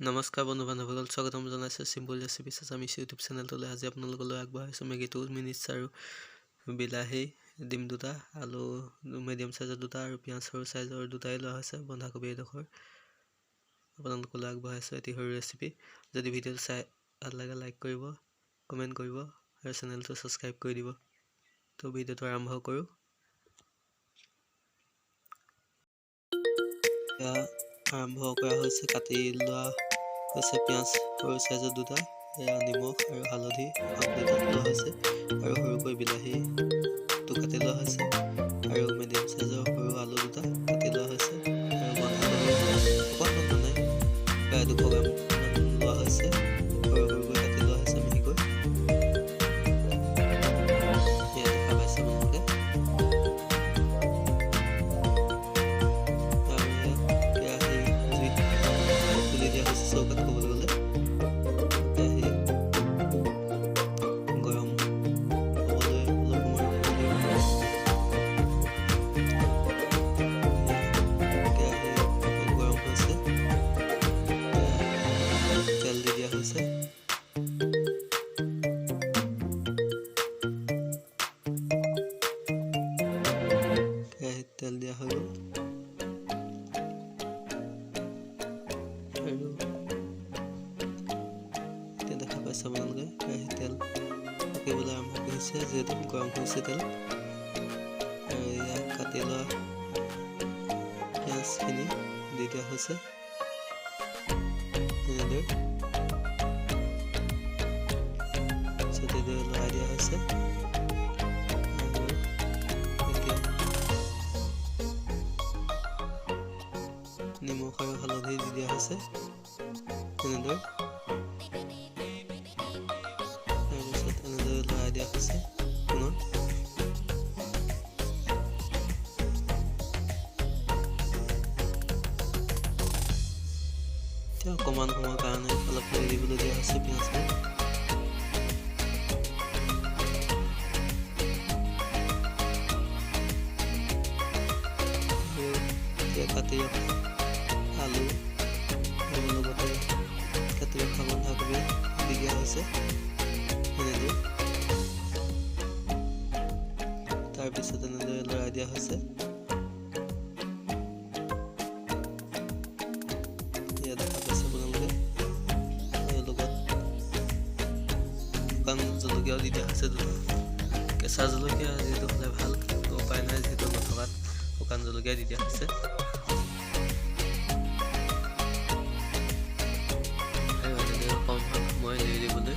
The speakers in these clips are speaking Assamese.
নমস্কাৰ বন্ধু বান্ধৱীসকল, স্বাগতম জনাইছোঁ চিম্পুল ৰেচিপি চেচামিছ ইউটিউব চেনেলটোলৈ। আজি আপোনালোকলৈ আগবঢ়াইছোঁ মেগী 2 মিনিটছ আৰু বিলাহী, ডিম দুটা, আলু মিডিয়াম চাইজৰ দুটা আৰু পিঁয়াজ সৰু চাইজৰ দুটাই লোৱা হৈছে, বন্ধাকবি এডোখৰ। আপোনালোকলৈ আগবঢ়াইছোঁ এটি সৰু ৰেচিপি। যদি ভিডিঅ'টো চাই ভাল লাগে লাইক কৰিব, কমেণ্ট কৰিব আৰু চেনেলটো ছাবস্ক্ৰাইব কৰি দিব। তো ভিডিঅ'টো আৰম্ভ কৰোঁ। আৰম্ভ কৰা হৈছে, কাটি লোৱা হৈছে পিঁয়াজ সৰু চাইজৰ দুটা, নিমখ আৰু হালধি হাফ প্লেটত লোৱা হৈছে, আৰু সৰুকৈ বিলাহীটো কাটি লোৱা হৈছে, আৰু মিডিয়াম চাইজৰ সৰু আলু দুটা কাটি লোৱা হৈছে, আৰু বন্ধাকবি অকণমান মানে প্ৰায় 200 গ্ৰাম লোৱা হৈছে, সৰু সৰুকৈ কাটি লোৱা হৈছে মিহিকৈ। দেখা পাইছে আপোনালোকে। চৌকাত ক'বলৈ গ'লে কেৰাহী গৰম হ'বলৈ অলপ সময় কেৰাহী গৰম হৈছে, তেল দি দিয়া হৈছে। কেৰাহীত তেল দিয়া হৈ গ'ল আৰু দেখা পাইছে আপোনালোকে কেৰাহীত তেল পকিবলৈ আৰম্ভ কৰিছে, যিহেতু গৰম হৈছে তেল। আৰু ইয়াত কাটি লোৱা পিঁয়াজখিনি দি দিয়া হৈছে, তেনেদৰে ছটিয়াই লৰাই দিয়া হৈছে। আৰু এতিয়া নিমখ আৰু হালধি দি দিয়া হৈছে, তেনেদৰে লৰাই দিয়া হৈছে পুনৰ। এতিয়া অকণমান সময়ৰ কাৰণে অলপ লৰাই দিবলৈ দিয়া হৈছে পিঁয়াজটো। এতিয়া কাটি ৰখা আলু আৰু লগতে কাটি ৰখা বন্ধাকবি দি দিয়া হৈছে, এনেদৰে। তাৰপিছত এনেদৰে লৰাই দিয়া হৈছে। এয়া দেখা পাইছে আপোনালোকে, আৰু লগত শুকান জলকীয়াও দি দিয়া হৈছে দুটা। কেঁচা জলকীয়া যিহেতু হ'লে ভাল, তো উপায় নাই, যিহেতু নথকাত শুকান জলকীয়া দি দিয়া হৈছে। আৰু এনেদৰে কম সময় এৰি দিবলৈ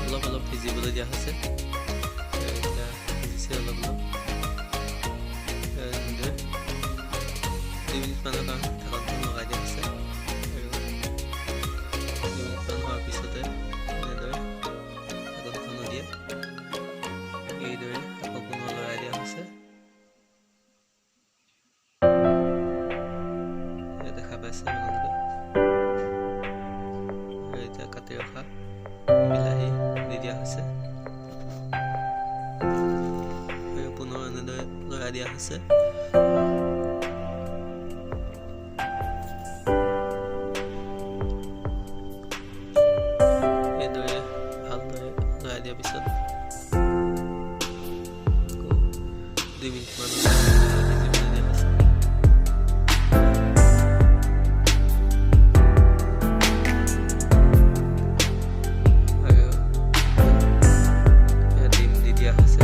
অলপ অলপ ভিজিবলৈ দিয়া হৈছে। এতিয়া ভিজিছে অলপ অলপ, 2 মিনিটমানৰ কাৰণে ঢাকনখন লগাই দিয়া হৈছে। আৰু 2 মিনিটমান হোৱাৰ পিছতে এনেদৰে ঢাকনখন নদিয়াই এইদৰে আকৌ পুনৰ লৰাই দিয়া হৈছে। দেখা পাইছে আপোনালোকে। আৰু এতিয়া কাটি ৰখা বিলাহী দি দিয়া হৈছে, আৰু পুনৰ এনেদৰে লৰাই দিয়া হৈছে। এইদৰে ভালদৰে লৰাই দিয়াৰ পিছত 2 মিনিটমান ভিজিবলৈ দিয়া হৈছে।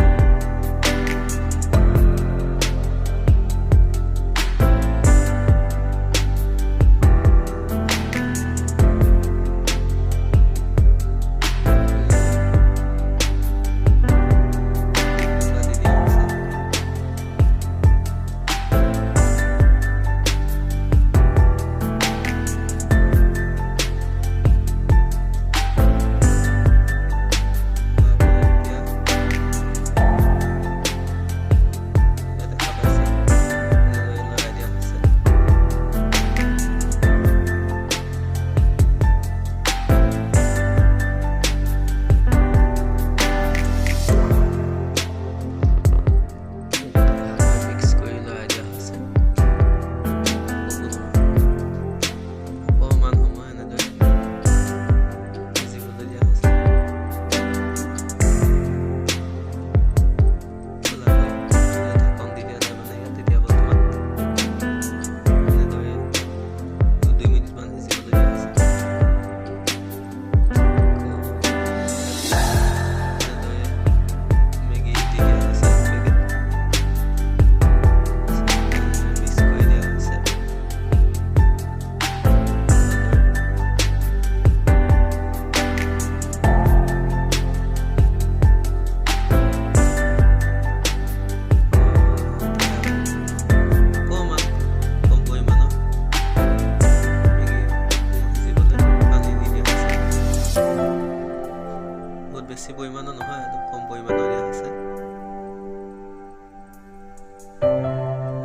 বেছি পৰিমাণৰ নহয়, অলপ কম পৰিমাণৰ দিয়া আছে।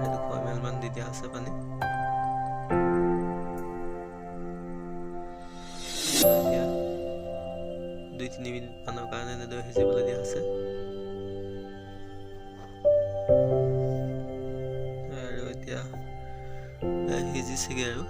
200 ml মান দি দিয়া আছে পানী। এতিয়া 2-3 মিনিট মানৰ কাৰণে এনেদৰে সিজিবলৈ দিয়া আছে। আৰু এতিয়া সিজিছেগৈ আৰু